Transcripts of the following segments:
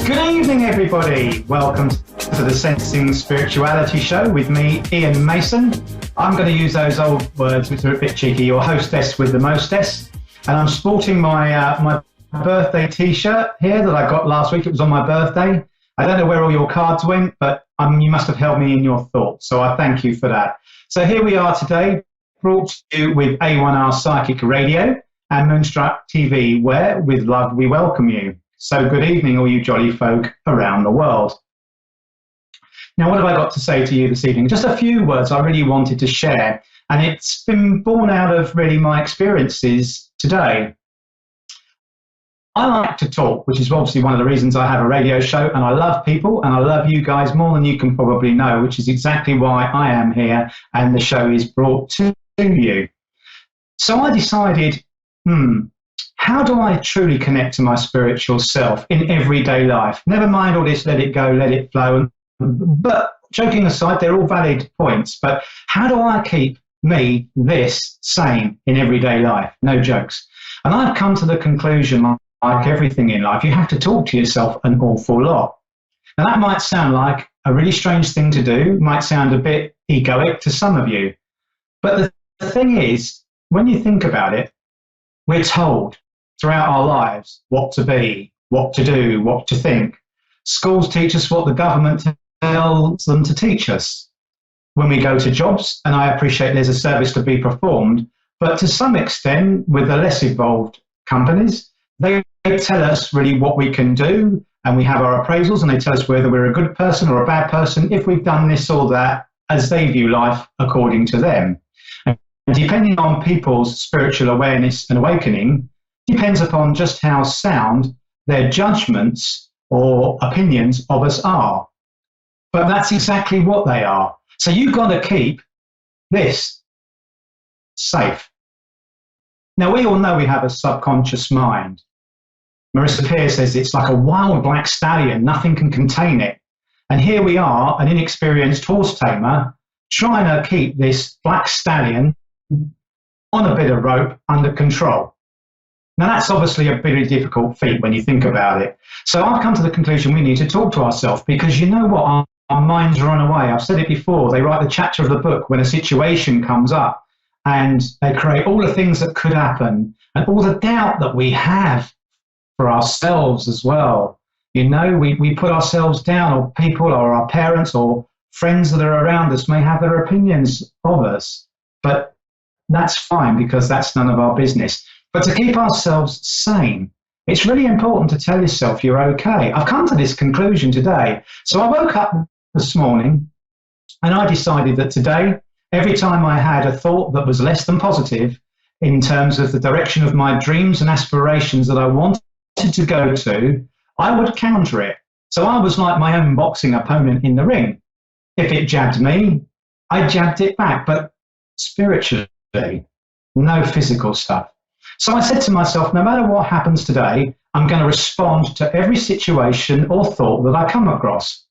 Good evening, everybody. Welcome to the Sensing Spirituality Show with me, Iain Mason. I'm going to use those old words which are a bit cheeky, your hostess with the mostess. And I'm sporting my birthday T-shirt here that I got last week. It was on my birthday. I don't know where all your cards went, but you must have held me in your thoughts. So I thank you for that. So here we are today, brought to you with A1R Psychic Radio and Moonstruck TV, where with love we welcome you. So good evening, all you jolly folk around the world. Now, what have I got to say to you this evening? Just a few words I really wanted to share, and it's been born out of really my experiences today. I like to talk, which is obviously one of the reasons I have a radio show, and I love people, and I love you guys more than you can probably know, which is exactly why I am here, and the show is brought to you. So I decided, how do I truly connect to my spiritual self in everyday life? Never mind all this, let it go, let it flow. But joking aside, they're all valid points. But how do I keep this sane in everyday life? No jokes. And I've come to the conclusion, like everything in life, you have to talk to yourself an awful lot. Now that might sound like a really strange thing to do, might sound a bit egoic to some of you. But the thing is, when you think about it, we're told throughout our lives what to be, what to do, what to think. Schools teach us what the government tells them to teach us. When we go to jobs, and I appreciate there's a service to be performed, but to some extent, with the less evolved companies, they tell us really what we can do, and we have our appraisals, and they tell us whether we're a good person or a bad person if we've done this or that, as they view life according to them. And depending on people's spiritual awareness and awakening, depends upon just how sound their judgments or opinions of us are. But that's exactly what they are. So you've got to keep this safe. Now, we all know we have a subconscious mind. Marissa Peer says it's like a wild black stallion, nothing can contain it. And here we are, an inexperienced horse tamer, trying to keep this black stallion on a bit of rope under control. Now, that's obviously a very difficult feat when you think about it. So I've come to the conclusion we need to talk to ourselves, because you know what? Our minds run away. I've said it before. They write the chapter of the book when a situation comes up, and they create all the things that could happen and all the doubt that we have for ourselves as well. You know, we put ourselves down, or people or our parents or friends that are around us may have their opinions of us. But that's fine, because that's none of our business. But to keep ourselves sane, it's really important to tell yourself you're okay. I've come to this conclusion today. So I woke up this morning and I decided that today, every time I had a thought that was less than positive in terms of the direction of my dreams and aspirations that I wanted to go to, I would counter it. So I was like my own boxing opponent in the ring. If it jabbed me, I jabbed it back, but spiritually, no physical stuff. So I said to myself, no matter what happens today, I'm going to respond to every situation or thought that I come across.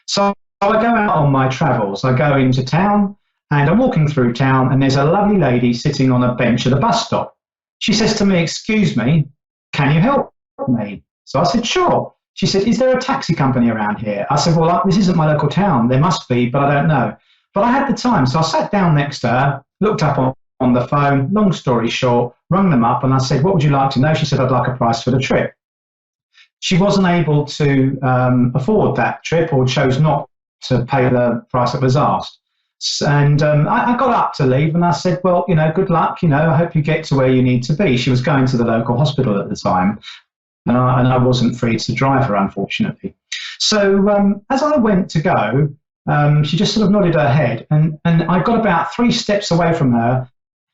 So I go out on my travels. I go into town and I'm walking through town, and there's a lovely lady sitting on a bench at a bus stop. She says to me, "Excuse me, can you help me?" So I said, "Sure." She said, "Is there a taxi company around here?" I said, "Well, this isn't my local town. There must be, but I don't know." But I had the time. So I sat down next to her, looked up on the phone, long story short, rung them up, and I said, "What would you like to know?" She said, "I'd like a price for the trip." She wasn't able to afford that trip, or chose not to pay the price that was asked. And I got up to leave, and I said, "Well, good luck. I hope you get to where you need to be." She was going to the local hospital at the time, and I wasn't free to drive her, unfortunately. So as I went to go, she just sort of nodded her head, and I got about 3 steps away from her.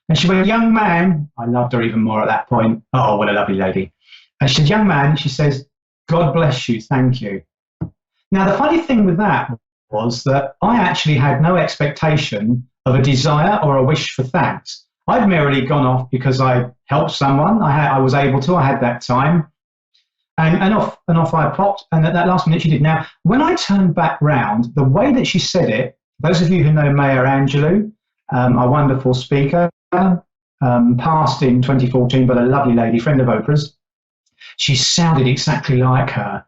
And she went, "Young man," I loved her even more at that point. Oh, what a lovely lady. And she said, "Young man," she says, "God bless you, thank you." Now, the funny thing with that was that I actually had no expectation of a desire or a wish for thanks. I'd merely gone off because I helped someone. I was able to, I had that time. And off I popped, and at that last minute she did. Now, when I turned back round, the way that she said it, those of you who know Maya Angelou, a wonderful speaker, passed in 2014, but a lovely lady, friend of Oprah's. She sounded exactly like her.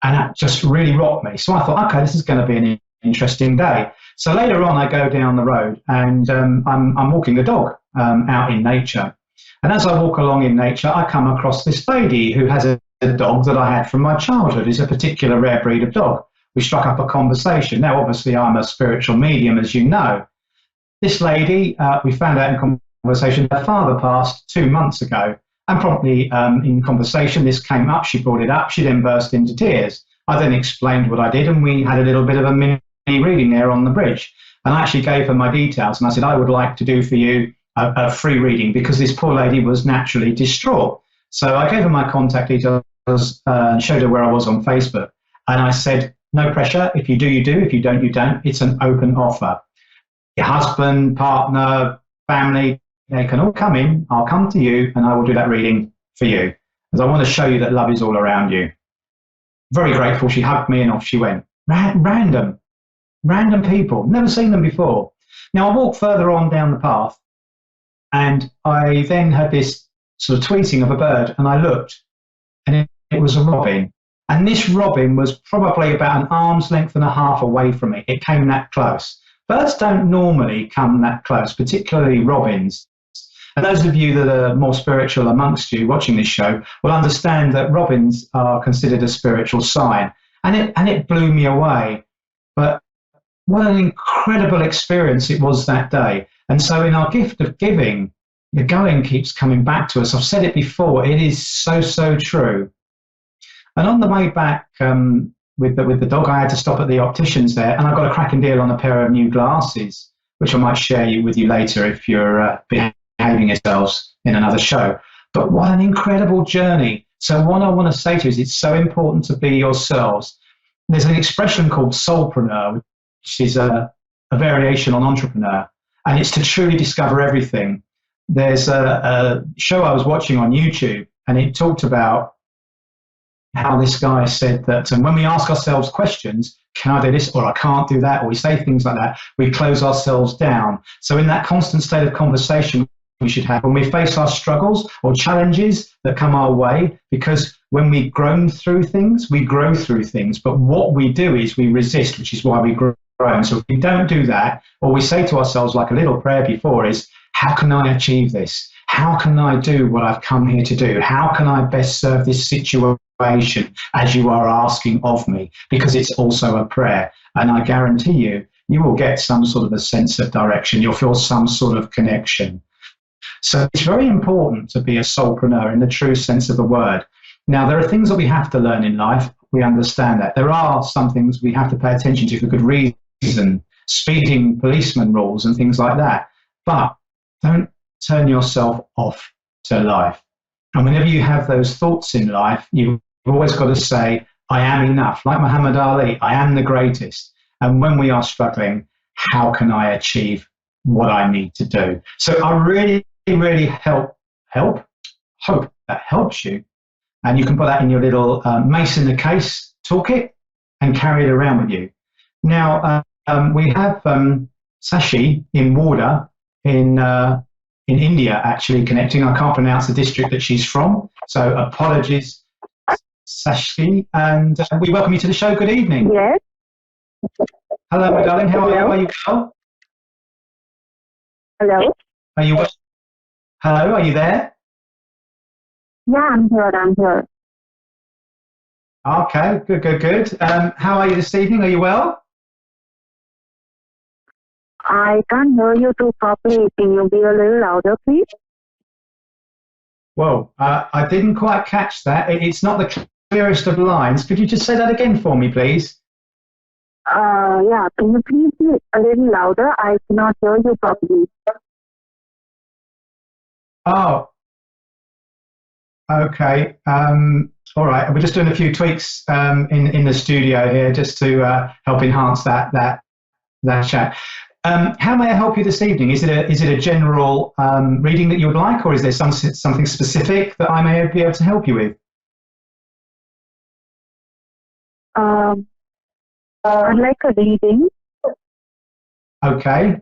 And that just really rocked me. So I thought, okay, this is going to be an interesting day. So later on, I go down the road and I'm walking the dog out in nature. And as I walk along in nature, I come across this lady who has a dog that I had from my childhood. It's a particular rare breed of dog. We struck up a conversation. Now, obviously, I'm a spiritual medium, as you know. This lady, we found out in conversation, her father passed 2 months ago. And promptly in conversation, this came up. She brought it up. She then burst into tears. I then explained what I did, and we had a little bit of a mini reading there on the bridge. And I actually gave her my details, and I said, I would like to do for you a free reading because this poor lady was naturally distraught. So I gave her my contact details and showed her where I was on Facebook. And I said, no pressure. If you do, you do. If you don't, you don't. It's an open offer. Your husband, partner, family, they can all come in. I'll come to you and I will do that reading for you because I want to show you that love is all around you. Very grateful. She hugged me and off she went. Random people. Never seen them before. Now I walked further on down the path and I then had this sort of tweeting of a bird and I looked and it was a robin. And this robin was probably about an arm's length and a half away from me. It came that close. Birds don't normally come that close, particularly robins. And those of you that are more spiritual amongst you watching this show will understand that robins are considered a spiritual sign. And it blew me away. But what an incredible experience it was that day. And so in our gift of giving, the going keeps coming back to us. I've said it before, it is so, so true. And on the way back with the dog, I had to stop at the optician's there, and I got a cracking deal on a pair of new glasses, which I might share with you later if you're behaving yourselves in another show. But what an incredible journey. So what I want to say to you is it's so important to be yourselves. There's an expression called soulpreneur, which is a variation on entrepreneur, and it's to truly discover everything. There's a show I was watching on YouTube, and it talked about how this guy said that when we ask ourselves questions, can I do this or I can't do that, or we say things like that, we close ourselves down. So in that constant state of conversation we should have when we face our struggles or challenges that come our way, because when we grow through things, but what we do is we resist, which is why we grow. And so if we don't do that, or we say to ourselves like a little prayer before is, how can I achieve this? How can I do what I've come here to do? How can I best serve this situation as you are asking of me? Because it's also a prayer. And I guarantee you, you will get some sort of a sense of direction. You'll feel some sort of connection. So it's very important to be a soulpreneur in the true sense of the word. Now, there are things that we have to learn in life. We understand that. There are some things we have to pay attention to for good reason, speeding policeman rules and things like that. But don't turn yourself off to life. And whenever you have those thoughts in life, you've always got to say, I am enough. Like Muhammad Ali, I am the greatest. And when we are struggling, how can I achieve what I need to do? So I really hope that helps you. And you can put that in your little mace in the case toolkit and carry it around with you. Now, we have Sashi in Warda in India actually connecting. I can't pronounce the district that she's from, so apologies, Sashi. And we welcome you to the show. Good evening. Yes. Hello, my darling. How are you? Are you well? Hello. Are you well? Hello, are you there? Yeah, I'm here. Okay, good. How are you this evening? Are you well? I can't hear you too properly. Can you be a little louder, please? Whoa, I didn't quite catch that. It's not the clearest of lines. Could you just say that again for me, please? Yeah, can you please be a little louder? I cannot hear you properly. Oh, okay. All right. We're just doing a few tweaks in the studio here just to help enhance that chat. How may I help you this evening? Is it a general reading that you would like, or is there something specific that I may be able to help you with? I'd like a reading. Okay.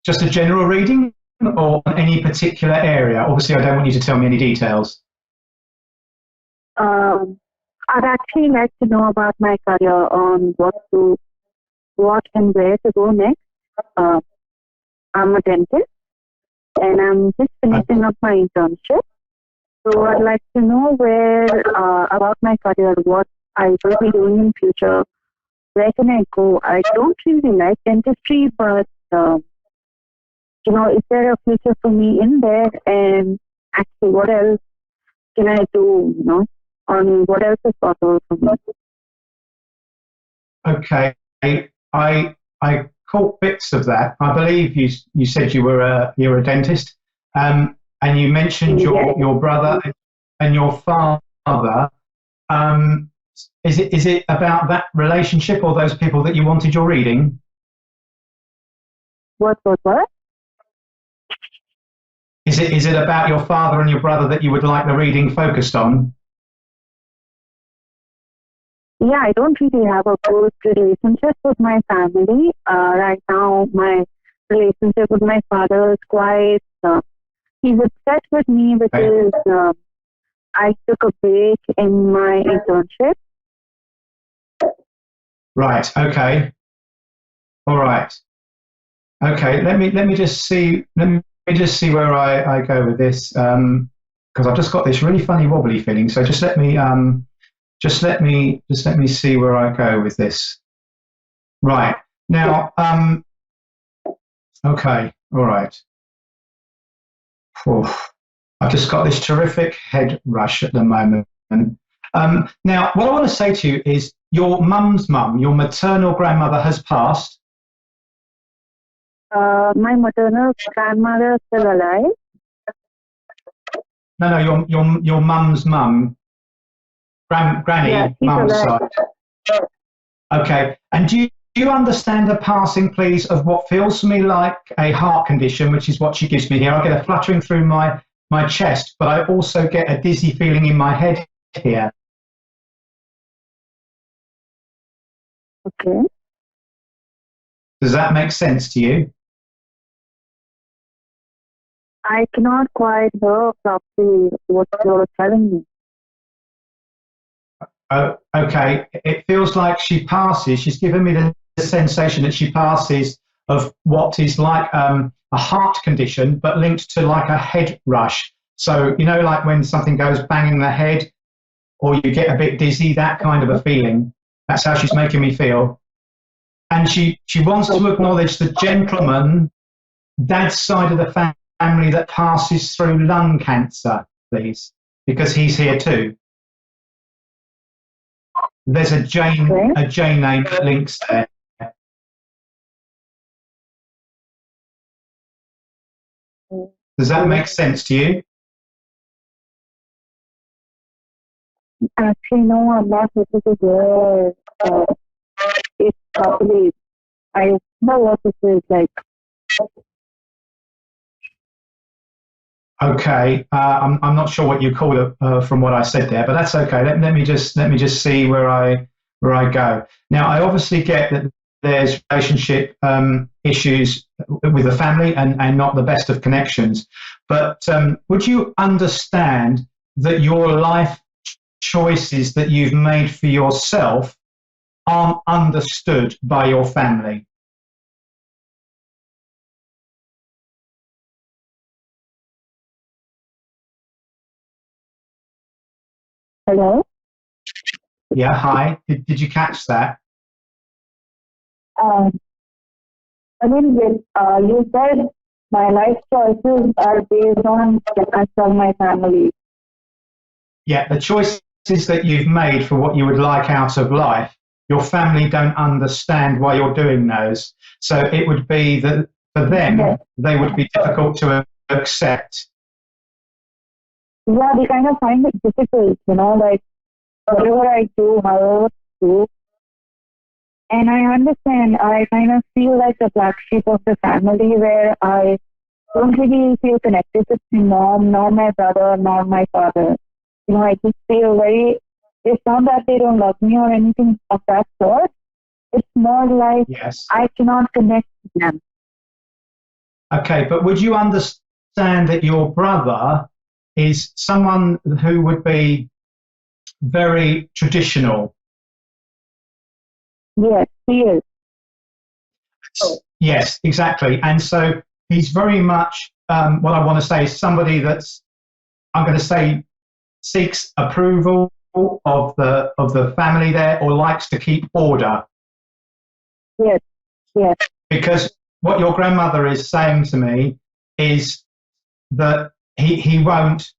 Just a general reading, or any particular area? Obviously, I don't want you to tell me any details. I I'd actually like to know about my career on what and where to go next. I'm a dentist and I'm just finishing up my internship. So I'd like to know where about my career, what I will be doing in future. Where can I go? I don't really like dentistry, but is there a future for me in there? And actually, what else can I do? On what else is possible for me? Okay, I caught bits of that. I believe you said you're a dentist, and you mentioned your brother and your father. Is it about that relationship or those people that you wanted your reading? What? Is it about your father and your brother that you would like the reading focused on? Yeah, I don't really have a good relationship with my family. Right now, my relationship with my father is quite, he's upset with me because I took a break in my internship. Right, okay. All right. Okay, let me just see where I go with this, because I've just got this really funny wobbly feeling. So just let me see where I go with this. Right. Now, okay, all right. I've just got this terrific head rush at the moment. Now, what I want to say to you is your mum's mum, your maternal grandmother, has passed. My maternal grandmother is still alive. No, your mum's mum, granny, mum's side. Okay, and do you understand the passing, please, of what feels to me like a heart condition, which is what she gives me here? I get a fluttering through my chest, but I also get a dizzy feeling in my head here. Okay. Does that make sense to you? I cannot quite hear properly what you're telling me. Oh, okay. It feels like she passes. She's given me the sensation that she passes of what is like a heart condition, but linked to like a head rush. So, like when something goes bang in the head or you get a bit dizzy, that kind of a feeling. That's how she's making me feel. And she wants to acknowledge the gentleman, dad's side of the family, that passes through lung cancer, please, because he's here too. There's a J name that links there. Does that make sense to you? Actually, no, I'm not able to hear it properly. I don't know what this is like. Okay, I'm not sure what you call it from what I said there, but that's okay. Let me just see where I go. Now, I obviously get that there's relationship issues with the family and not the best of connections, but would you understand that your life choices that you've made for yourself aren't understood by your family? Hello? Yeah, hi. Did you catch that? A little bit. You said my life choices are based on the rest of my family. Yeah, the choices that you've made for what you would like out of life, your family don't understand why you're doing those. So it would be that for them, they would be difficult to accept. Yeah, they kind of find it difficult, like whatever I do, however I do. And I understand, I kind of feel like the black sheep of the family where I don't really feel connected with my mom, nor my brother, nor my father. I just feel it's not that they don't love me or anything of that sort. It's more like I cannot connect with them. Okay, but would you understand that your brother is someone who would be very traditional. Yes, he is. Yes, exactly. And so he's very much what I want to say is somebody that's, I'm going to say, seeks approval of the family there, or likes to keep order. Yes, yes. Because what your grandmother is saying to me is that he won't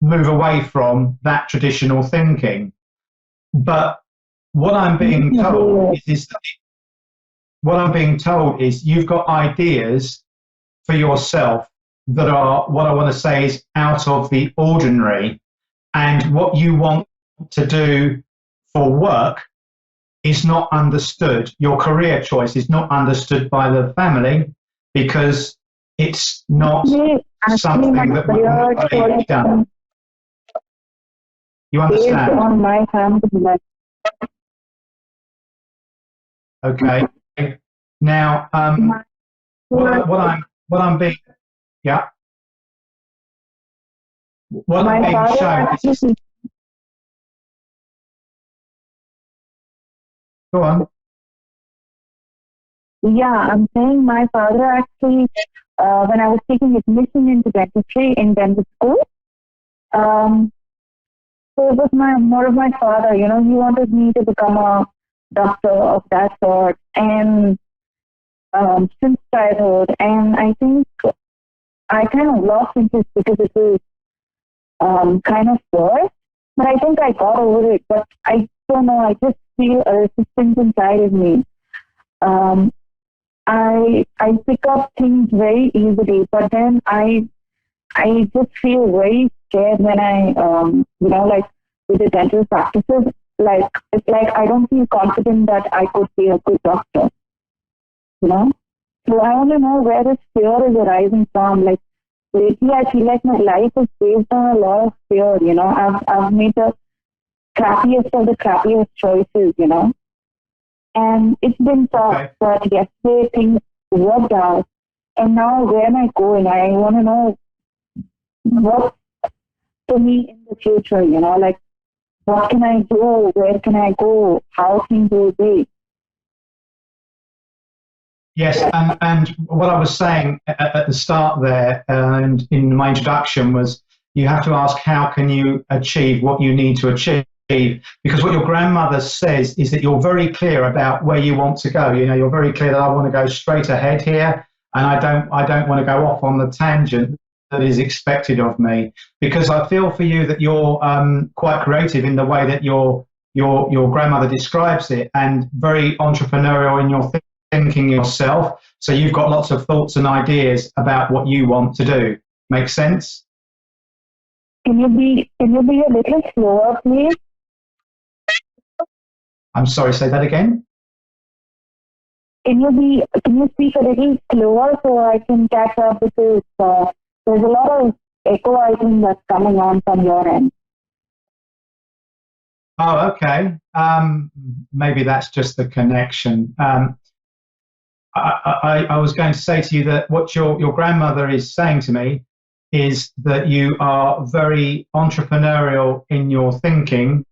move away from that traditional thinking. But what I'm being told is that what I'm being told is you've got ideas for yourself that are, what I want to say is, out of the ordinary. And what you want to do for work is not understood. Your career choice is not understood by the family because it's not something that would normally be done. You understand? On my family. Okay. Now, what I'm being, yeah. What I'm being shown is. Go on. Yeah, I'm saying my father actually, when I was taking admission into dentistry in dental school, so it was more of my father, he wanted me to become a doctor of that sort, and since childhood, and I think I kind of lost interest because it was kind of forced, but I think I got over it, but I don't know, I just feel a resistance inside of me. I pick up things very easily, but then I just feel very scared when I like with the dental practices. Like it's like I don't feel confident that I could be a good doctor. So I want to know where this fear is arising from. Like lately, I feel like my life is based on a lot of fear. I've made the crappiest of the crappiest choices. And it's been tough, but yesterday things worked out. And now where am I going? I want to know what to me in the future, like what can I do? Where can I go? How things will be? Yes, and what I was saying at the start there and in my introduction was you have to ask how can you achieve what you need to achieve. Because what your grandmother says is that you're very clear about where you want to go. You're very clear that I want to go straight ahead here, and I don't want to go off on the tangent that is expected of me. Because I feel for you that you're quite creative in the way that your grandmother describes it, and very entrepreneurial in your thinking yourself. So you've got lots of thoughts and ideas about what you want to do. Make sense? Can you be a little slower, please? I'm sorry, say that again. Can you speak a little slower so I can catch up, because there's a lot of echo, I think, that's coming on from your end. Oh, okay. Maybe that's just the connection. I was going to say to you that what your grandmother is saying to me is that you are very entrepreneurial in your thinking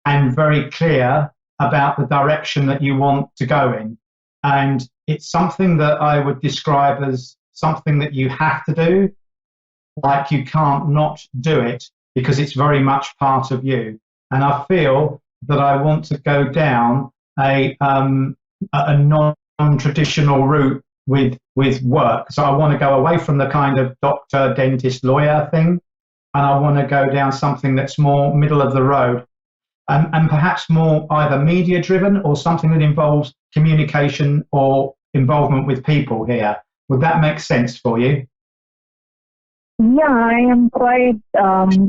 and very clear about the direction that you want to go in. And it's something that I would describe as something that you have to do, like you can't not do it because it's very much part of you. And I feel that I want to go down a non-traditional route with work. So I want to go away from the kind of doctor, dentist, lawyer thing, and I want to go down something that's more middle of the road. And perhaps more either media driven or something that involves communication or involvement with people here. Would that make sense for you? Yeah, I am quite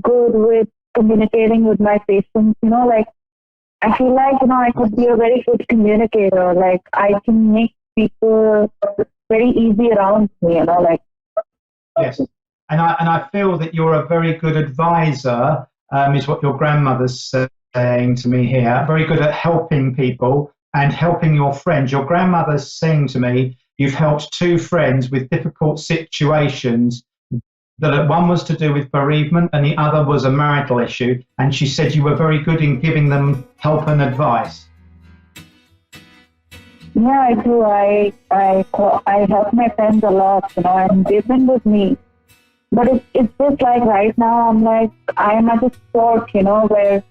good with communicating with my patients. Like I feel like, I could be a very good communicator. Like I can make people very easy around me, like. Yes. And I feel that you're a very good advisor, is what your grandmother's saying to me here. Very good at helping people and helping your friends. Your grandmother's saying to me, you've helped two friends with difficult situations that one was to do with bereavement and the other was a marital issue. And she said you were very good in giving them help and advice. Yeah, I do. I help my friends a lot, and they've been with me. But it's just like right now, I'm at a spot, where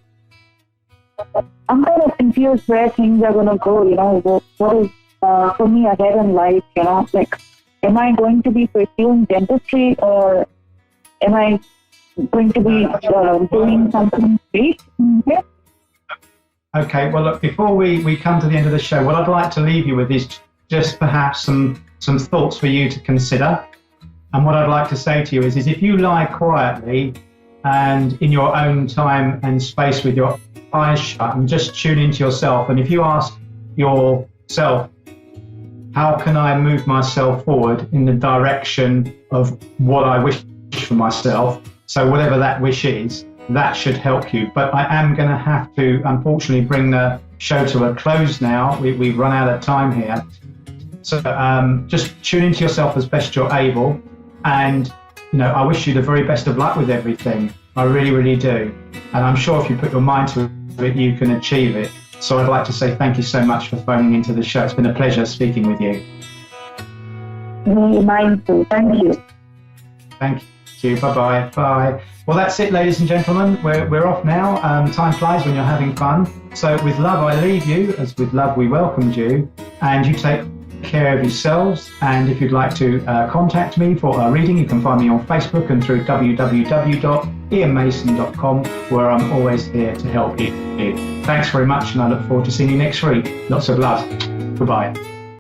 I'm kind of confused where things are going to go, what is for me ahead in life, am I going to be pursuing dentistry or am I going to be doing something big here? Okay, well, look, before we come to the end of the show, what I'd like to leave you with is just perhaps some thoughts for you to consider. And what I'd like to say to you is if you lie quietly and in your own time and space with your eyes shut and just tune into yourself, and if you ask yourself, how can I move myself forward in the direction of what I wish for myself? So whatever that wish is, that should help you. But I am going to have to, unfortunately, bring the show to a close now. We've run out of time here. So just tune into yourself as best you're able. And, I wish you the very best of luck with everything. I really, really do. And I'm sure if you put your mind to it, you can achieve it. So I'd like to say thank you so much for phoning into the show. It's been a pleasure speaking with you. Mine too. Thank you. Thank you. Bye-bye. Bye. Well, that's it, ladies and gentlemen. We're off now. Time flies when you're having fun. So with love, I leave you. As with love, we welcomed you. And you take care of yourselves. And if you'd like to contact me for a reading, you can find me on Facebook and through www.iainmason.com, where I'm always here to help you. Thanks very much, and I look forward to seeing you next week. Lots of love. Goodbye.